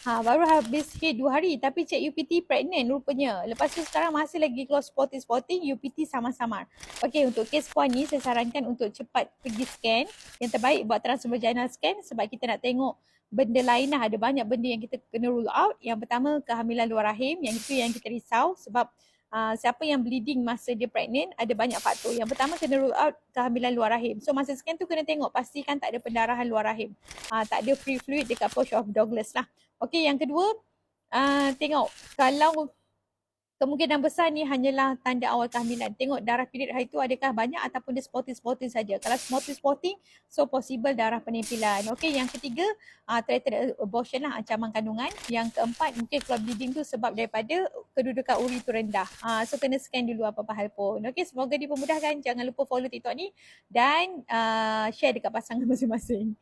Baru habis sikit 2 hari tapi cek UPT pregnant rupanya. Lepas tu sekarang masih lagi keluar spotting UPT samar-samar. Okey, untuk kes puan ni saya sarankan untuk cepat pergi scan. Yang terbaik buat transvaginal scan sebab kita nak tengok benda lain lah. Ada banyak benda yang kita kena rule out. Yang pertama kehamilan luar rahim, yang itu yang kita risau sebab siapa yang bleeding masa dia pregnant ada banyak faktor. Yang pertama kena rule out kehamilan luar rahim. So masa scan tu kena tengok pastikan tak ada pendarahan luar rahim. Tak ada free fluid dekat pouch of Douglas lah. Okey, yang kedua tengok kalau kemungkinan besar ni hanyalah tanda awal kehamilan. Tengok darah period hari tu adakah banyak ataupun dia spotting saja. Kalau spotting, so possible darah penempilan. Okey, yang ketiga threatened abortion lah, ancaman kandungan. Yang keempat mungkin keluar bleeding tu sebab daripada kedudukan uri tu rendah. So kena scan dulu apa-apa hal pun. Okey, semoga dipermudahkan. Jangan lupa follow TikTok ni dan share dekat pasangan masing-masing.